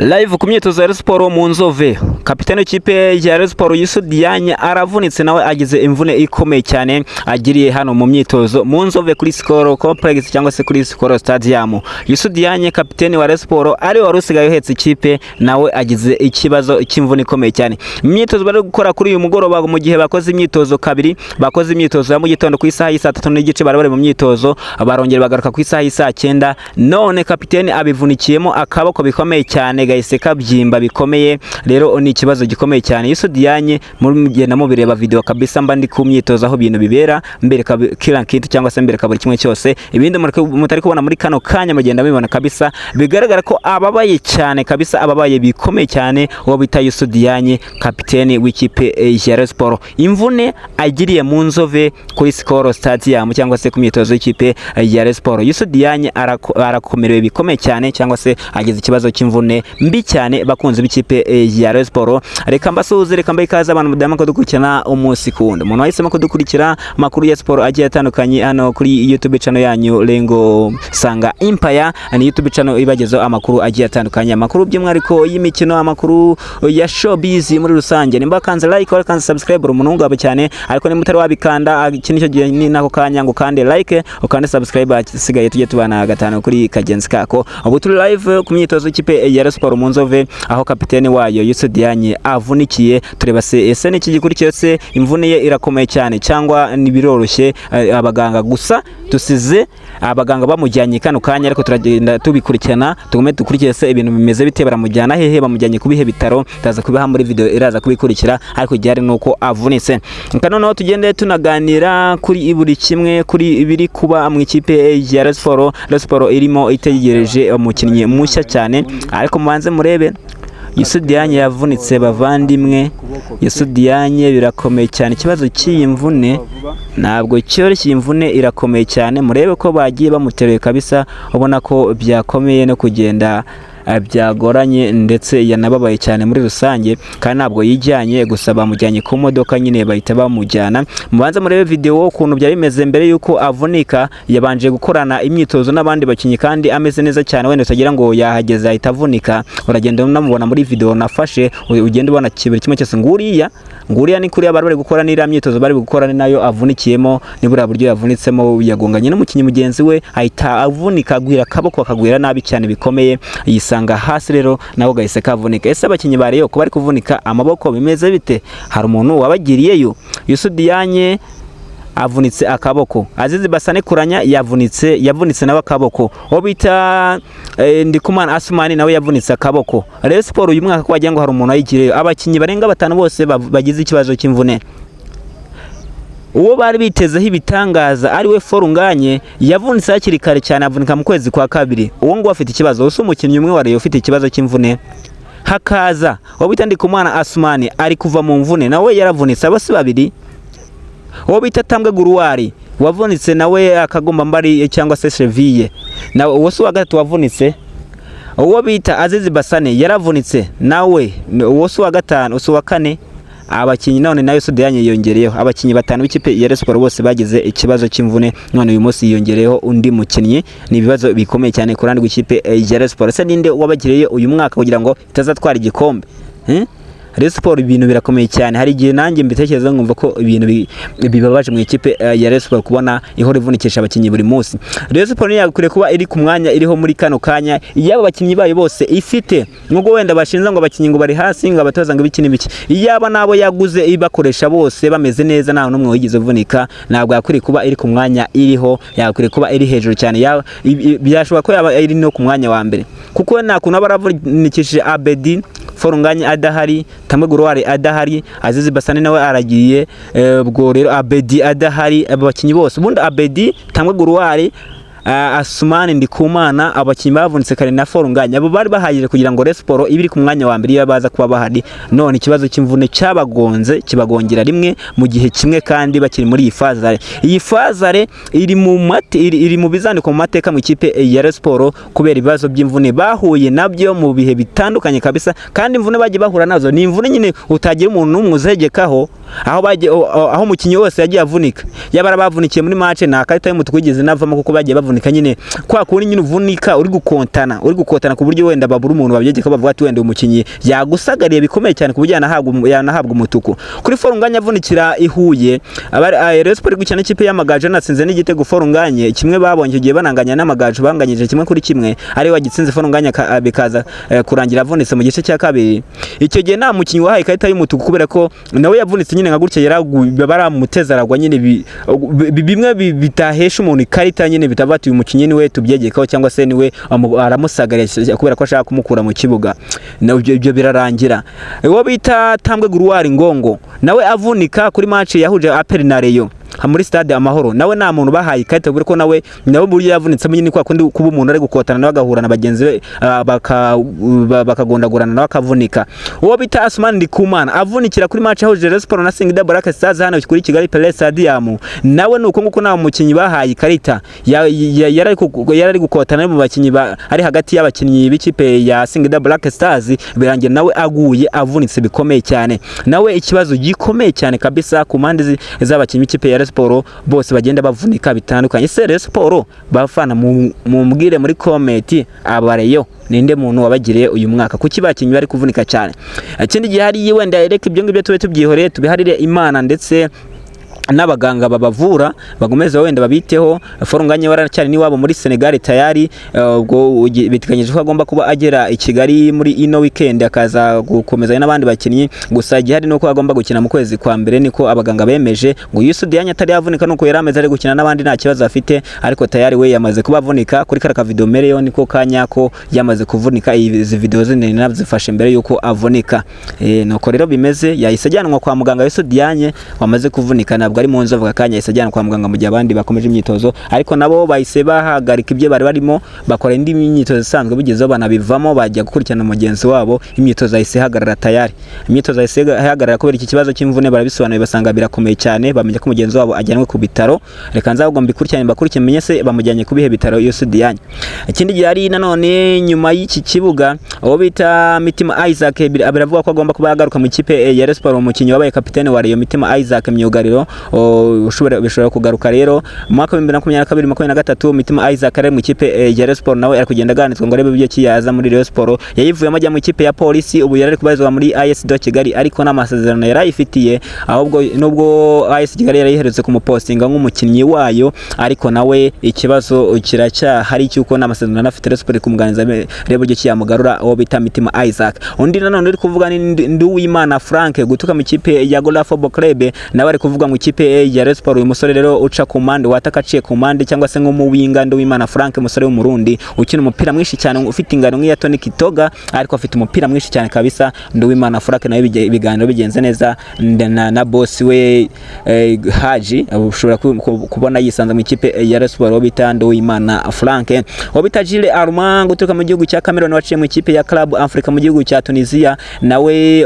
Live ku myitozo ya Sport mu Nzove, kapiteni w'ikipe ya Rayon Sport Youssou Diagne aravunitse, nawe agize imvune ikomeye cyane agiriye hano mu myitozo mu Nzove kuri Skol Complex cyangwa se kuri Skol Stadium. Youssou Diagne kapiteni wa Rayon Sport ari wari usigaye uhetse ikipe, nawe agize ikibazo cy'imvune ikomeye cyane. Imyitozo bari gukora kuri uyu mugoroba mu gihe bakoze imyitozo kabiri, bakoze imyitozo ya mu gitondo ku isaha y'isa 3 n'igice, bari mu myitozo barongera bagaruka ku isaha y'isa 9, none kapiteni abivunikiyemo akaboko bikomeye cyane gahise kabyimba bikomeye. Rero ni ikibazo gikomeye cyane. Youssou Diagne mugenda mu bireba video kabisa, mba ndi ku myitozo aho ibintu bibera, mbere kila kintu cyangwa se mbere kaburi kimwe cyose, ibindi mutari kubona muri kano kanya mugenda mubibona kabisa, bigaragara ko ababaye cyane kabisa, ababaye bikomeye cyane uwo bita Youssou Diagne kapiteni w'ikipe ya Rayon Sport. Imvune agiriye mu Nzove kuri Skol Stadium cyangwa se ku myitozo y'ikipe ya Rayon Sport. Youssou Diagne arakomerewe bikomeye cyane, cyangwa se agize ikibazo cy'imvune mbi cyane. Bakunze b'ikipe ya Rayon Sport, reka mbasuhuze, reka mbaye ikaze abantu mudama ko dukurikirana umunsi kundi. Umuntu wahisemo ko dukurikira makuru ya sport agiye atandukanye hano kuri YouTube channel yanyu Lengo Sanga Empire, ni YouTube channel ibagezaho amakuru agiye atandukanye, amakuru by'umwariko y'imikino, amakuru ya showbiz muri rusange. Nimba kanze like or kanze subscribe umuntu ngabo cyane, ariko ni mutari wabikanda iki nicyo gihe ni nako kanya ngo kande like ukande subscribe, asigaye tujye tubana gatanu kuri kagenzi kako. Ubu turi live ku myitozo y'ikipe ya Rayon Sport mu Nzove, aho kapiteni wayo Youssou Diagne avunikiye. Tureba se ese n'iki gikurikiye, se imvune ye irakomeye cyane cyangwa nibiroroshye. Abaganga gusa tusize abaganga bamujyanye kano kanya, ariko turagenda tubikurikirana tugume dukurikiye se ibintu bimeze bite, baramujyana hehe, bamujyanye kubihe bitaro, taza kubiha muri video iraza kubikurikira, ariko ryari nuko avunitse. Noneho tugende tunaganira kuri buri kimwe kuri ibiri kuba mu ikipe ya Rayon Sport. Rayon Sport irimo itegereje umukinnyi mushya cyane, ariko mubanze murebe Youssou Diagne yavunitse bavandimwe. Youssou Diagne birakomeye cyane, ikibazo cy'iyi mvune ntabwo cyoroshye, imvune irakomeye cyane. Murebe ko bagiye bamuteruye kabisa, ubona ko byakomeye no kugenda byagoranye, ndetse yanababaye cyane muri rusange, kandi ntabwo yijyanye gusa, bamujyanye ku modoka nyine bahita bamujyana. Mubanza murebe video ukuntu byari bimeze mbere yuko avunika. Yabanje gukorana imyitozo n'abandi bakinyi kandi ameze neza cyane, wenda utagira ngo yahageze ahita avunika. Uragenda unamubona muri video nafashe, ugenda ubona kibiri kimwe cyose. Nguriya ni kuri bari gukora n'ira myitozo bari gukora, ni nayo avunikiyemo. Nibura buryo yavunitsemo, yagonganye n'umukinyi mugenzi we ahita avunika, agwira akaboko, akagwira nabi cyane bikomeye, yisanga hasi. Rero naho gahise kavunika. Ese abakinyi bareyo ko bari kuvunika amaboko bimeze bite? Hari umuntu wabagiriyeyo? Youssou Diagne avunitse akaboko. Azizi Basane Kuranya yavunitse nawe akaboko. Wo bita Ndikumana Asumani nawe yavunitse akaboko. Rayon Sport uyu mwaka ko wagira ngo hari umuntu wayigireyo. Abakinyi barenga 5 bose bagize ikibazo cy'imvune. Uwo bari bitezeho ibitangaza ari we Forunganye yavunitse hakiri kare cyane, avunika mu kwezi kwa kabiri. Uwo ngo afite ikibazo, uso umukinnyi umwe wa Rayon ufite ikibazo cy'imvune. Hakaza wo bita Ndikumana Asumani ari kuva mu mvune, nawe yaravunitse. Bose babiri. Uwo bita Tambwe Guruwari wavunitse nawe akagomba mbari cyangwa se cheville, na uwo so wa gatatu wavunitse. Uwo bita Azizi Basane yaravunitse nawe, uwo so wa gatanu, uso wa kane. Abakinyi none nayo Youssou Diagne yongereyeho abakinyi 5 b'ikipe ya Rayon Sport, bose bagize ikibazo cy'imvune. None uyu munsi yongereyeho undi mukinyi. Ni ibibazo bikomeye cyane ku randi rw'ikipe ya Rayon Sport. Se ninde wabagiriye uyu mwaka kugira ngo itazatwara igikombe? Rayon Sport ibintu birakomeye cyane. Hari igihe nanjye mbitekereza ngumva ko ibintu bibabaje mu ikipe ya Rayon Sport kubona ihora ivunikisha abakinyi buri munsi. Rayon Sport yakure kuba iri ku mwanya iriho muri kano kanya, iyaba abakinyi bayo bose ifite, nubwo wenda bashinza ngo abakinyi ngo bari hasi, ngo abatoza ngo ibikini biki, iyaba nabo yaguze ibakoresha bose bameze neza, nta numwe wigize uvunika, ntabwo yakure kuba iri ku mwanya iriho, yakure kuba iri hejuru cyane. Byashobora ko yaba iri no ku mwanya wa mbere, kuko nta kuntu abaravunikishije Abedi Forunganye adahari, Tambwe Guruwari adahari, Azizi Basane nawe aragiye, ubwo rero Abedi adahari. Abakinyi bose ubundi Abedi, Tambwe Guruwari, Asumani, Ndikumana, abakinyi bavunitse kare na Forunganye, abo bari bahagije kugira ngo Rayon Sport ibiri ku mwanya wa mbere baza kuba bahari. None ikibazo cy'imvune cyabagonze, kibagongera rimwe mu gihe kimwe, kandi bakiri muri iyi fazare. Iyi fazare iri mu bizandiko mu mateka mu ikipe ya Rayon Sport, kubera ibibazo by'imvune bahuye nabyo mu bihe bitandukanye kabisa. Kandi imvune bagiye bahura nazo ni imvune nyine utagira umuntu n'umwe uzegekaho, aho umukinyi wose yagiye avunika yabara bavunikiye muri match na karita y'umutuku yigeze navamo kuko bagiye bavunika nyine kwa kuri nyine uvunika uri gukotana ku buryo wenda babura umuntu babyegeka bavuga ati wenda umukinyi yagusagariye bikomeye cyane kubujya yanahabwa umutuku kuri Forunganye avunikira ihuye Rayon Sport gukina ikipe y'Amagaju natsinze n'igitego Forunganye kimwe babonye giye bananganya n'Amagaju banganyije kimwe kuri kimwe ari wagitsinze Forunganye bikaza kurangira avunitse mu gice cya kabiri icyo gihe nta mukinyi wahaye karita y'umutuku kubera ko nawe yavunitse nyine nka gutya baramuteza aragwa nyine bimwe bitahesha umuntu ikarita nyine bitavati uyu mukinyi niwe tubyegekaho cyangwa se niwe aramusagariye kubera ko ashaka kumukura mu kibuga ibyo birarangira uwo bita Tambwe Guruwari Ngongo nawe avunika kuri match yahuje APR na Rayon muri stade Amahoro nawe nta muntu bahaye ikarita kubera ko nawe buryo yavunitse nyine kwa kundi kuba umuntu ari gukotana nawe agahura na bagenzi be bakagondagurana nawe akavunika uwo bita Asman Ndikumana avunikira kuri match yahuje Rayon Sport na Singida Black Stars hano kuri Kigali Pele Stadium nawe nuko nguko nta mukinyi bahaye ikarita yari gukotana mu bakinyi ari hagati y'abakinyi b'ikipe ya Singida Black Stars birangira nawe aguye avunitse bikomeye cyane nawe ikibazo gikomeye cyane kabisa ku mpande z'abakinyi b'ikipe ya Sport bose bagenda bavunika bitandukanye se Sport bafana mu mbwire muri comment abareyo ninde muntu wabagiriye uyu mwaka kuki bakinyi bari kuvunika cyane ikindi gihe hari wenda ereka ibyo ngibyo tube tubyihoreye tubiharire Imana ndetse n'abaganga babavura bagomeza wenda babiteho Forunganye waracyari ni wabo muri Senegal tayari ubwo bitikanyije ko agomba kuba agera i Kigali muri ino weekend akaza gukomeza n'abandi bakinnyi gusa gihari nuko agomba gukina mu kwezi kwa mbere niko abaganga bemeje ngo Youssou Diagne atari yavunika nuko yarameze ari gukina n'abandi nta kibazo afite ariko tayari we yamaze kuba avunika kuri karaka video mereyo niko kanyako yamaze kuvunika izi video zine nazifashe mbere yuko avunika nuko rero bimeze yahise ajyanwa kwa muganga Youssou Diagne wamaze kuvunika ntabwo ari mu Nzove kanya yahise ajyanwa kwa muganga mu gihe abandi bakomeje imyitozo ariko nabo bahise bahagarika ibyo bari barimo bakora indi myitozo isanzwe bigezeho banabivamo bajya gukurikirana mugenzi wabo imyitozo yahise hagarara tayari imyitozo yahise hagarara kubera iki kibazo cy'imvune barabisobanuye basanga birakomeye cyane bamenye ko mugenzi wabo ajyanwe ku bitaro reka nzabwo mbikurikirane bakurikirane menye se bamujyanye kubihe bitaro Youssou Diagne ikindi gihe ari nanone nyuma y'iki kibuga abo bita Mitima Isaac biravuga ko agomba kuba yagaruka mu kipe ya Sport umukinyi wabaye kapitene wa Rayon Mitima Isaac myugariro bishobora kugaruka rero mu mwaka wa 2022-2023 Mitima Isaac ari mu kipe ya Sport nawe ari kugenda aganitswe ngo arebe ibyo kiyaza muri Rayon Sport yayivuyemo ajya mu kipe ya Polisi ubu yari kubazwa muri AS do Kigali ariko n'amasezerano yarayifitiye ahubwo nubwo AS Kigali yariherutse kumupostinga nk'umukinnyi wayo ariko nawe ikibazo kiracyahari cyuko n'amasezerano anafite Rayon Sport kumuganiza rebo ibyo kiyamugarura uwo bita Mitima Isaac undi nanone uri kuvuga ni Nduwimana Frank gutuka mu kipe ya Gola Football Club nawe ari kuvuga mu kipe ya Rayon Sport uyu musore rero uca ku mande watakaciye ku mande cyangwa se nko mu winga Nduwimana Frank umusore w'umurundi ukina umupira mwinshi cyane ufite ingano nk'iya Tony Kitoga ariko afite umupira mwinshi cyane kabisa Nduwimana Frank nawe ibiganiro bigenze neza na boss we Haji ushobora kubona yisanze mu kipe ya Rayon Sport bita Nduwimana Frank wabita Gilles Armand guturuka mu gihugu cya Cameroon waciye mu kipe ya Club Africa mu gihugu cya Tunisia nawe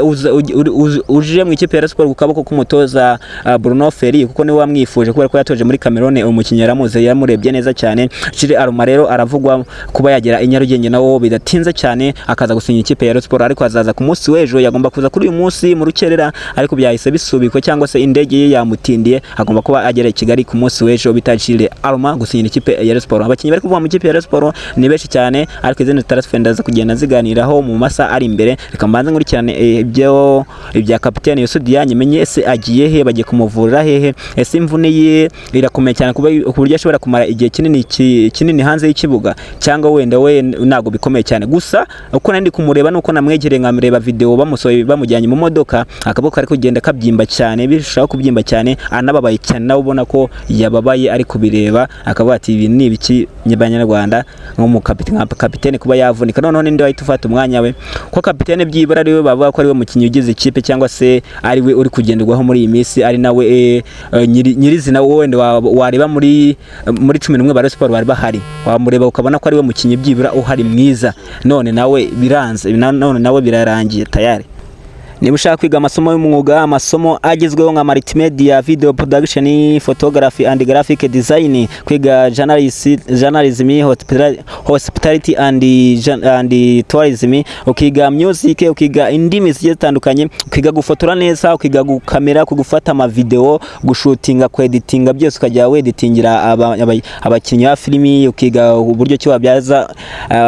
uje mu kipe ya Rayon Sport ku kaboko k'umutoza Bruno Ferri kuko niwe wamwifuje kubera ko yatoje muri Cameroon umukinnyi yaramuze yamurebye neza cyane Gilles Armand rero aravugwa kuba yagera i Nyarugenge nawo bidatinze cyane akaza gusinya ikipe ya Rayon Sport ariko azaza ku munsi w'ejo yagomba kuza kuri uyu munsi mu rukerera ariko byahise bisubikwa cyangwa se indege ye yamutindiye agomba kuba agera i Kigali ku munsi w'ejo bita Gilles Armand gusinya ikipe ya Rayon Sport abakinnyi bari kuvuga mu ikipe ya Rayon Sport ni benshi cyane ariko izindi transfer ndaza kugenda ziganiraho mu masa ari imbere reka mbanze nkurikirane ibya kapiteni Youssou Diagne menye ese agiye he bagiye kumuvurira hehe ese imvune ye irakomeye cyane ku buryo ashobora kumara igihe kinini hanze y'ikibuga cyangwa wenda we ntago bikomeye cyane gusa uko nandi kumureba nuko namwegereye nkamureba video bamusoye bamujyanye mu modoka akaboko kari kugenda kabyimba cyane bishaka kubyimba cyane anababaye cyane nawe ubona ko yababaye ari kubireba akavuga ati ibi ni ibiki nyabanyarwanda nk'umukapiteni kuba yavunika noneho ninde wahita ufata umwanya we ko kapiteni byibura ariwe bavuga ko ariwe mukinnyi ugize ikipe cyangwa se ariwe uri kugenderwaho muri iyi minsi ari nawe nyirizina wenda wareba muri 11 ba Rayon Sport bari bahari wamureba ukabona ko ariwe mukinnyi byibura uhari mwiza none nawe biranze none nawe birarangiye tayari Niba ushaka kwiga amasomo y'umwuga, amasomo agezweho nka multimedia, video production, photography and graphic design, kwiga journalism, hospitality and tourism, ukiga music, ukiga indimi zigiye zitandukanye, ukiga gufotora neza, ukiga gukamera, kugufata ama video, gushutinga, kweditinga, byose ukajya weditingira abakinnyi ba filimi, ukiga uburyo cyo wabyaza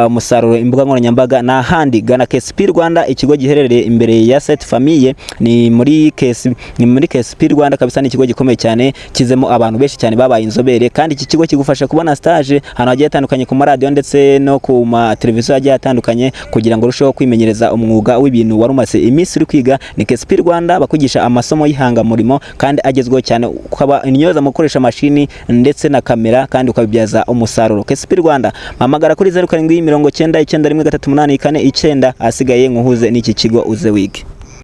umusaruro imbuga nkoranyambaga n'ahandi. Gana KSP Rwanda, ikigo giherereye imbere ya Famille, ni muri KSP Rwanda kabisa. Ni ikigo gikomeye cyane kizemo abantu benshi cyane babaye inzobere, kandi iki kigo kigufasha kubona stage hano hagiye atandukanye ku radio ndetse no ku ma televiziyo hagiye atandukanye, kugira ngo urusheho kwimenyereza umwuga w'ibintu warumaze iminsi uri kwiga. Ni KSP Rwanda bakugisha amasomo y'ihanga murimo kandi agezweho cyane, ukaba inyoza mu gukoresha mashini ndetse na kamera kandi ukabibyaza umusaruro. KSP Rwanda mamagara kuri 0799913849 asigaye nkuhuze n'iki kigo uze wige.